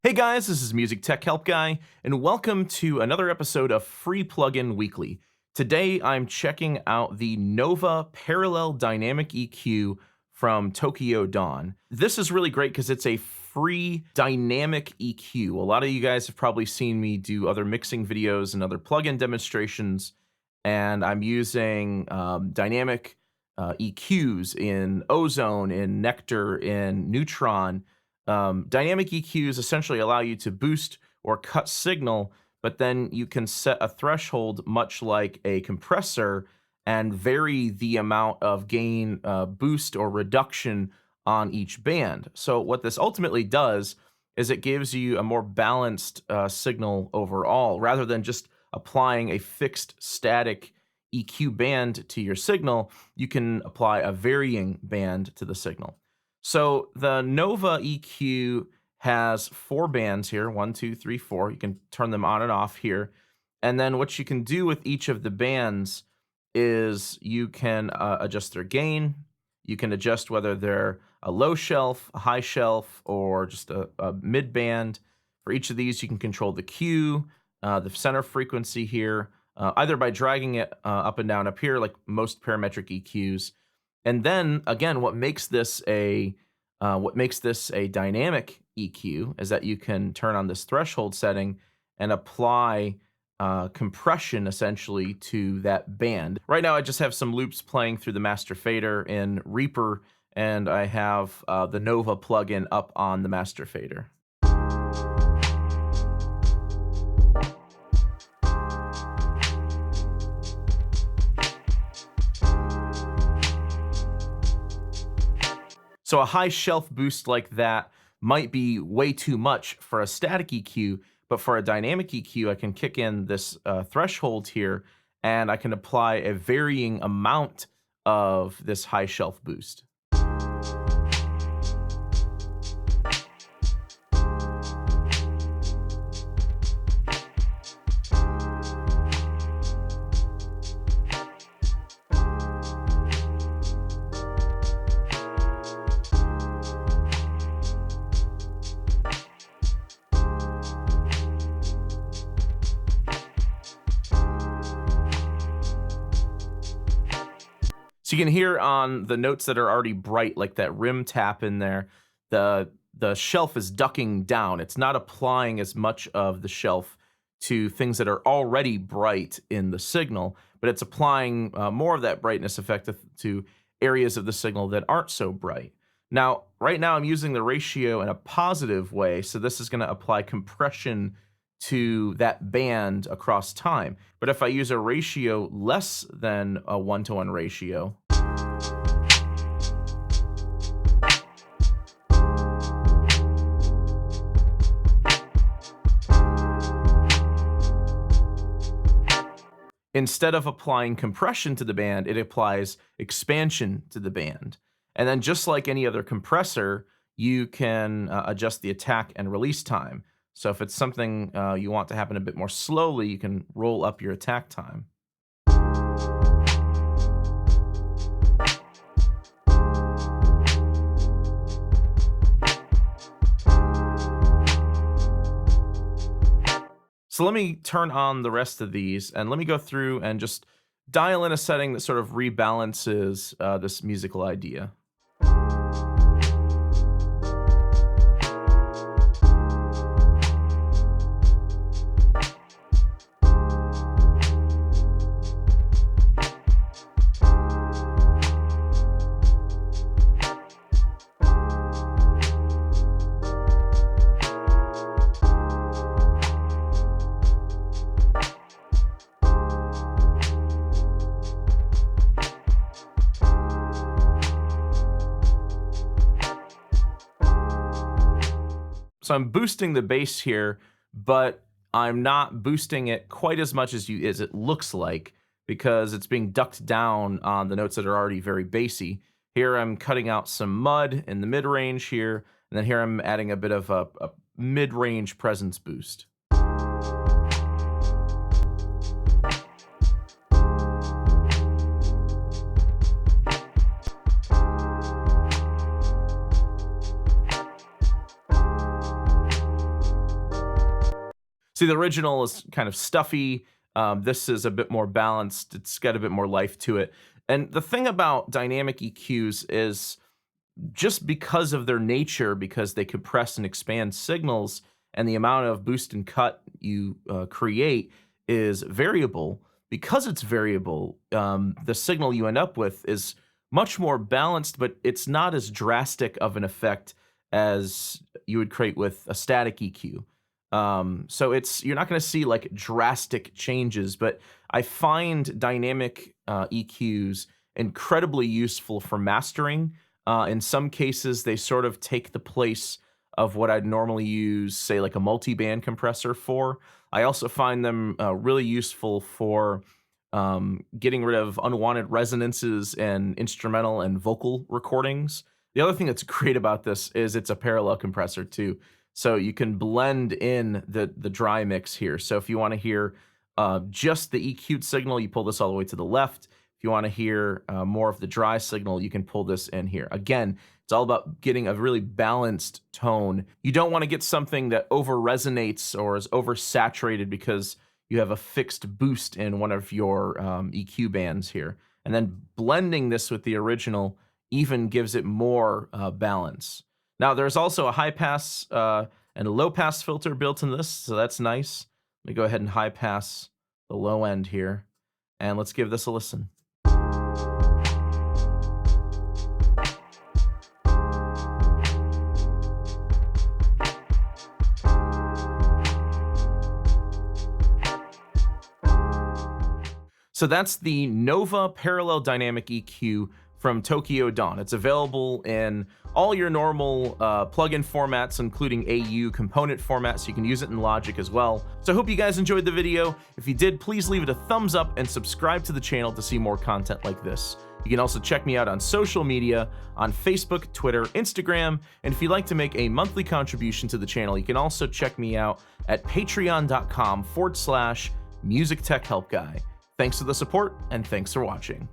Hey guys, this is Music Tech Help Guy, and welcome to another episode of Free Plugin Weekly. Today I'm checking out the Nova Parallel Dynamic EQ from Tokyo Dawn. This is really great because it's a free dynamic EQ. A lot of you guys have probably seen me do other mixing videos and other plugin demonstrations, and I'm using dynamic EQs in Ozone, in Nectar, in Neutron. Dynamic EQs essentially allow you to boost or cut signal, but then you can set a threshold much like a compressor and vary the amount of gain boost or reduction on each band. So what this ultimately does is it gives you a more balanced signal overall, rather than just applying a fixed static EQ band to your signal. You can apply a varying band to the signal. So the Nova EQ has 4 bands here, 1, 2, 3, 4. You can turn them on and off here. And then what you can do with each of the bands is you can adjust their gain. You can adjust whether they're a low shelf, a high shelf, or just a mid band. For each of these, you can control the Q, the center frequency here, either by dragging it up and down up here, like most parametric EQs. And then again, what makes this a dynamic EQ is that you can turn on this threshold setting and apply compression essentially to that band. Right now, I just have some loops playing through the master fader in Reaper, and I have the Nova plugin up on the master fader. So a high shelf boost like that might be way too much for a static EQ, but for a dynamic EQ, I can kick in this threshold here, and I can apply a varying amount of this high shelf boost. So you can hear on the notes that are already bright, like that rim tap in there, the shelf is ducking down. It's not applying as much of the shelf to things that are already bright in the signal, but it's applying more of that brightness effect to areas of the signal that aren't so bright. Now, right now I'm using the ratio in a positive way, so this is going to apply compression to that band across time. But if I use a ratio less than a 1-to-1 ratio, instead of applying compression to the band, it applies expansion to the band. And then just like any other compressor, you can adjust the attack and release time. So if it's something you want to happen a bit more slowly, you can roll up your attack time. So let me turn on the rest of these, and let me go through and just dial in a setting that sort of rebalances this musical idea. So I'm boosting the bass here, but I'm not boosting it quite as much as it looks like, because it's being ducked down on the notes that are already very bassy. Here I'm cutting out some mud in the mid-range here, and then here I'm adding a bit of a mid-range presence boost. See, the original is kind of stuffy. This is a bit more balanced. It's got a bit more life to it. And the thing about dynamic EQs is just because of their nature, because they compress and expand signals, and the amount of boost and cut you create is variable. Because it's variable, the signal you end up with is much more balanced, but it's not as drastic of an effect as you would create with a static EQ. So you're not going to see like drastic changes, but I find dynamic EQs incredibly useful for mastering. In some cases, they sort of take the place of what I'd normally use, say, like a multi-band compressor for. I also find them really useful for getting rid of unwanted resonances in instrumental and vocal recordings. The other thing that's great about this is it's a parallel compressor too. So you can blend in the dry mix here. So if you want to hear just the EQ'd signal, you pull this all the way to the left. If you want to hear more of the dry signal, you can pull this in here. Again, it's all about getting a really balanced tone. You don't want to get something that over resonates or is oversaturated because you have a fixed boost in one of your EQ bands here. And then blending this with the original even gives it more balance. Now, there's also a high pass and a low pass filter built in this, so that's nice. Let me go ahead and high pass the low end here, and let's give this a listen. So that's the Nova Parallel Dynamic EQ from Tokyo Dawn. It's available in all your normal plugin formats, including AU component formats, so you can use it in Logic as well. So I hope you guys enjoyed the video. If you did, please leave it a thumbs up and subscribe to the channel to see more content like this. You can also check me out on social media, on Facebook, Twitter, Instagram, and if you'd like to make a monthly contribution to the channel, you can also check me out at patreon.com/MusicTechHelpGuy. Thanks for the support, and thanks for watching.